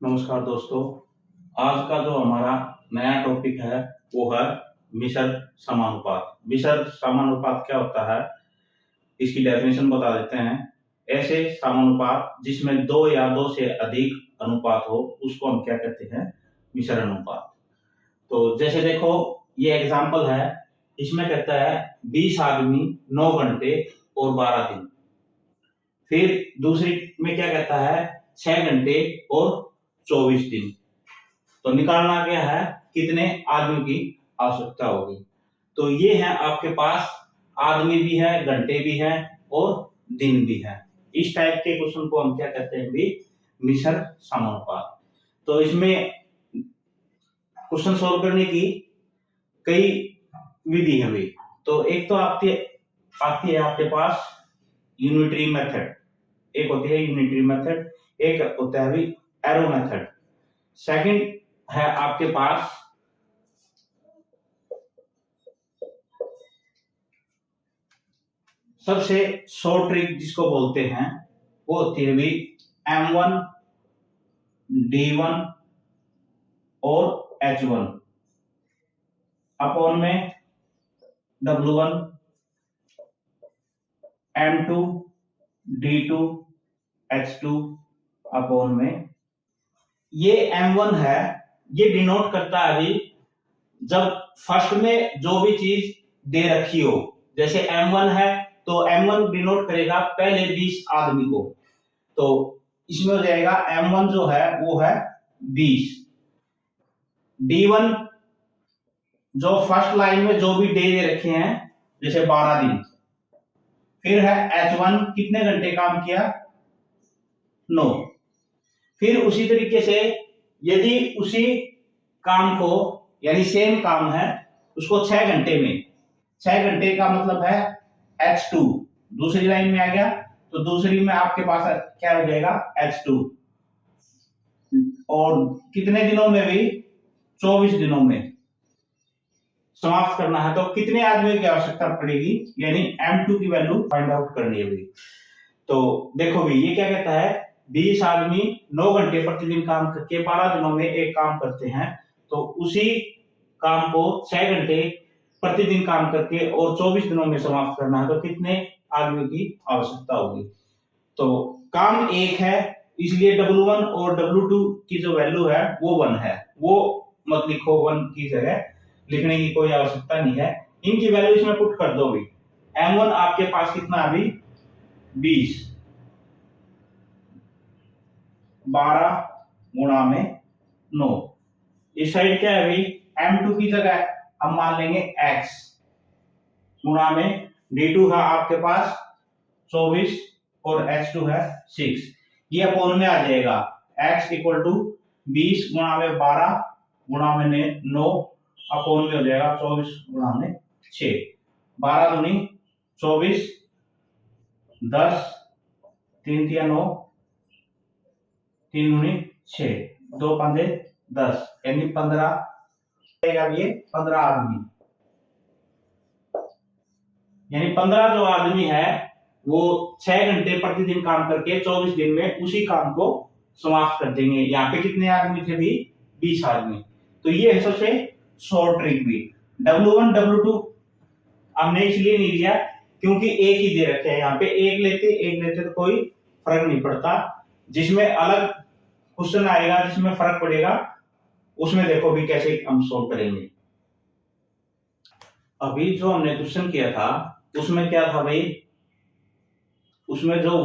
नमस्कार दोस्तों। आज का जो हमारा नया टॉपिक है वो है मिश्र समानुपात। मिश्र समानुपात क्या होता है, इसकी डेफिनेशन बता देते हैं। ऐसे समानुपात जिसमें दो या दो से अधिक अनुपात हो उसको हम क्या कहते हैं, मिश्र अनुपात। तो जैसे देखो ये एग्जांपल है, इसमें कहता है 20 आदमी 9 घंटे और 12 दिन। फिर दूसरी में क्या कहता है 6 घंटे और 24 दिन। तो निकालना क्या है, कितने आदमी की आवश्यकता होगी। तो ये है आपके पास आदमी भी है, घंटे भी है और दिन भी है। इस टाइप के क्वेश्चन को हम क्या कहते हैं भी, मिश्र समानुपात। तो इसमें क्वेश्चन सॉल्व करने की कई विधि है भी। तो एक तो आती है आपके पास यूनिटरी मेथड, एक होती है यूनिटरी मेथड, एक होता है भी एरो मेथड। सेकंड है आपके पास सबसे शॉर्ट ट्रिक जिसको बोलते हैं वो होती है भी M1, D1 और H1 अपॉन में W1, M2, D2, H2 upon में। ये M1 है, ये डिनोट करता है अभी जब फर्स्ट में जो भी चीज दे रखी हो। जैसे M1 है तो M1 डिनोट करेगा पहले 20 आदमी को, तो इसमें हो जाएगा M1 जो है वो है 20। D1 जो फर्स्ट लाइन में जो भी डे दे रखे हैं जैसे 12 दिन। फिर है H1 कितने घंटे काम किया, 9। फिर उसी तरीके से यदि उसी काम को यानी सेम काम है उसको 6 घंटे में, 6 घंटे का मतलब है H2 दूसरी लाइन में आ गया, तो दूसरी में आपके पास क्या हो जाएगा H2। और कितने दिनों में भी, 24 दिनों में समाप्त करना है। तो कितने आदमियों की आवश्यकता पड़ेगी, यानी M2 की वैल्यू फाइंड आउट करनी है भी। तो देखो भी ये क्या कहता है, 20 आदमी 9 घंटे प्रतिदिन काम करके 12 दिनों में एक काम करते हैं, तो उसी काम को 6 घंटे प्रतिदिन काम करके और 24 दिनों में समाप्त करना है, तो कितने आदमियों की आवश्यकता होगी। तो काम एक है, इसलिए W1 और W2 की जो वैल्यू है वो 1 है, वो मत लिखो, 1 की जगह लिखने की कोई आवश्यकता नहीं है। इनकी वैल्यू इसमें पुट कर दो भी। M1 आपके पास कितना अभी 20, 12 गुणा में 9। इस साइड क्या है भाई, M2 की जगह हम मान लेंगे X गुणा में D2 है आपके पास 24 और H2 है 6। ये अपॉन में आ जाएगा X इक्वल टू 20 गुणा में 12 गुणा में 9 अपॉन में हो जाएगा 24 गुणा में 6। 12 दूनी 24, 10, 3 तिया 9, 3 दूनी 6, 2 पंजे 10, यानी 15 ये 15 आदमी, यानी 15 जो आदमी है वो 6 घंटे प्रतिदिन काम करके 24 दिन में उसी काम को समाप्त कर देंगे। यहाँ पे कितने आदमी थे भी, 20 आदमी। तो ये है सबसे शॉर्ट ट्रिक भी। W1 W2 हमने इसलिए नहीं लिया क्योंकि एक ही दे रखे हैं, यहाँ पे एक लेते तो कोई फर्क नहीं पड़ता। जिसमें अलग क्वेश्चन आएगा जिसमें फर्क पड़ेगा उसमें देखो भी कैसे हम सोल्व करेंगे। अभी जो हमने क्वेश्चन किया था उसमें क्या था भाई, उसमें जो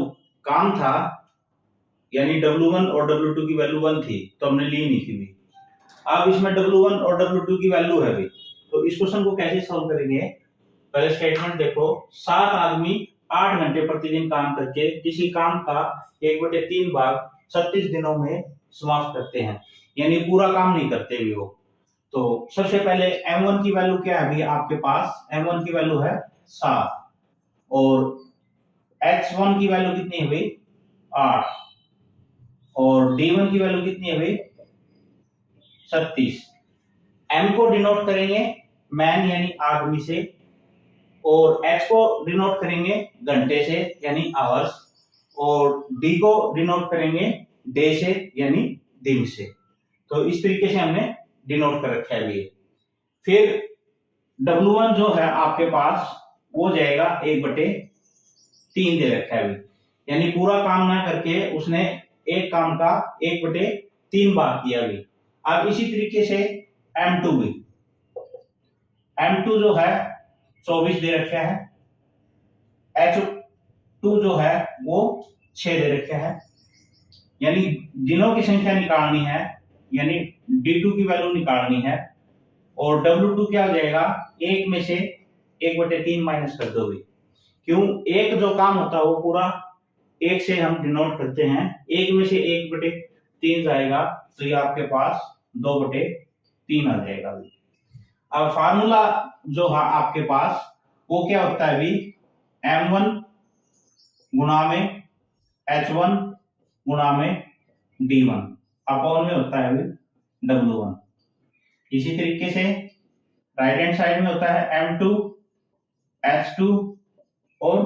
काम था यानी W1 और W2 की वैल्यू 1 थी तो हमने ली नहीं थी भी। अब इसमें W1 और W2 की वैल्यू है भी, तो इस क्वेश्चन को कैसे सॉल्व करेंगे। पहले स्टेटमेंट देखो, 7 आदमी 8 घंटे प्रतिदिन काम करके किसी काम का 1/3 भाग 36 दिनों में समाप्त करते हैं, यानी पूरा काम नहीं करते भी वो। तो सबसे पहले M1 की वैल्यू क्या है अभी आपके पास, M1 की वैल्यू है 7 और H1 की वैल्यू कितनी है भाई 8 और D1 की वैल्यू कितनी है भाई 36। M को डिनोट करेंगे मैन यानी आदमी से और H को डिनोट करेंगे घंटे से यानी आवर्स और D को डिनोट करेंगे डे से यानी दिन से। तो इस तरीके से हमने डिनोट कर रखा है अभी। फिर W1 जो है आपके पास वो जाएगा 1/3 दे रखा है अभी, यानी पूरा काम ना करके उसने एक काम का 1/3 बार किया अभी। अब इसी तरीके से M2 भी, M2 जो है 24 दे रखा है, H2 जो है वो 6 दे रखा है, यानी दिनों की संख्या निकालनी है, यानी D2 की वैल्यू निकालनी है। और W2 क्या हो जाएगा, एक में से 1/3 माइनस कर दो भी। क्यों, एक जो काम होता है वो पूरा एक से हम डिनोट करते हैं, एक में से 1/3 जाएगा तो ये आपके पास 2/3 आ जाएगा अभी। अब फार्मूला जो है आपके पास वो क्या होता है अभी, M1 गुणा में H1 गुणा में D1 अपॉन में होता है अभी W1। इसी तरीके से राइट हैंड साइड में होता है M2 H2 और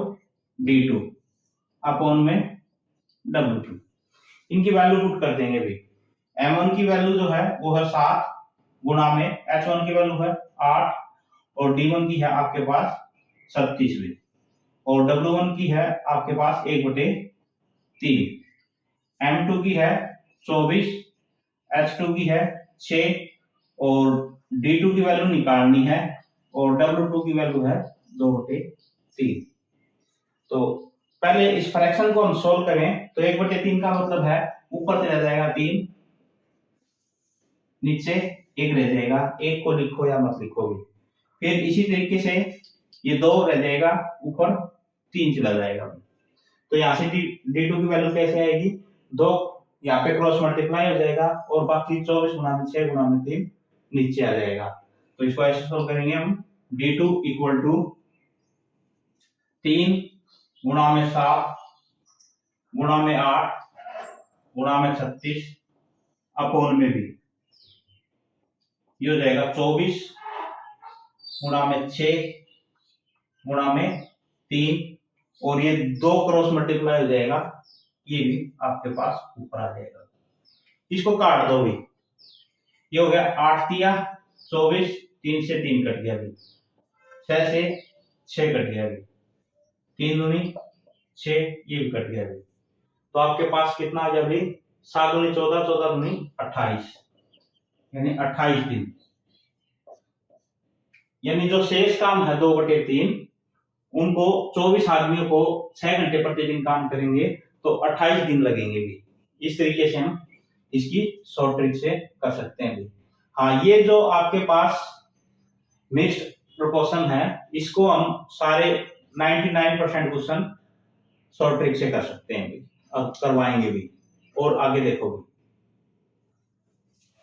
D2 अपॉन में W2। इनकी वैल्यू पुट कर देंगे भी। M1 की वैल्यू जो है वो है 7 गुणा में H1 की वैल्यू है 8 और D1 की है आपके पास 37 भी, और W1 की है आपके पास 1/3। M2 की है 24, H2 की है 6 और D2 की वैल्यू निकालनी है और W2 की वैल्यू है 2/3। तो पहले इस फ्रैक्शन को हम सोल्व करें तो 1/3 का मतलब है ऊपर से रह जाएगा 3, नीचे 1 रह जाएगा, 1 को लिखो या मत लिखो भी। फिर इसी तरीके से ये 2 रह जाएगा, ऊपर 3 चला जाएगा। तो यहाँ से D2 की वैल्यू कैसे आएगी, 2 यहाँ पे क्रॉस मल्टीप्लाई हो जाएगा और बाकी 24 गुणा में 6 गुणा में 3 नीचे आ जाएगा। तो इसको ऐसे सोल्व करेंगे हम, D2 इक्वल टू 3 गुणा में 7 गुणा में 8 गुणा में 36 अपॉन में भी, ये हो जाएगा 24 गुणा में 6 गुणा में 3 और ये 2 क्रॉस मल्टीप्लाई हो जाएगा, ये भी आपके पास ऊपर आ जाएगा। इसको काट दो भी, ये हो गया 8 तिया 24, 3 से 3 कट गया भी, 6 से 6 कट गया भी, 3 दूनी 6, ये भी कट गया भी। तो आपके पास कितना आ गया भी, 7 दूनी 14, 14 दूनी 28, यानी 28 दिन। यानी जो शेष काम है 2/3 उनको 24 आदमियों को 6 घंटे प्रतिदिन काम करेंगे तो 28 दिन लगेंगे भी। इस तरीके से हम इसकी शॉर्ट ट्रिक से कर सकते हैं भी। हाँ, ये जो आपके पास मिक्स्ड प्रोपोर्शन है इसको हम सारे 99% क्वेश्चन शॉर्ट ट्रिक से कर सकते हैं भी, करवाएंगे भी, और आगे देखो भी।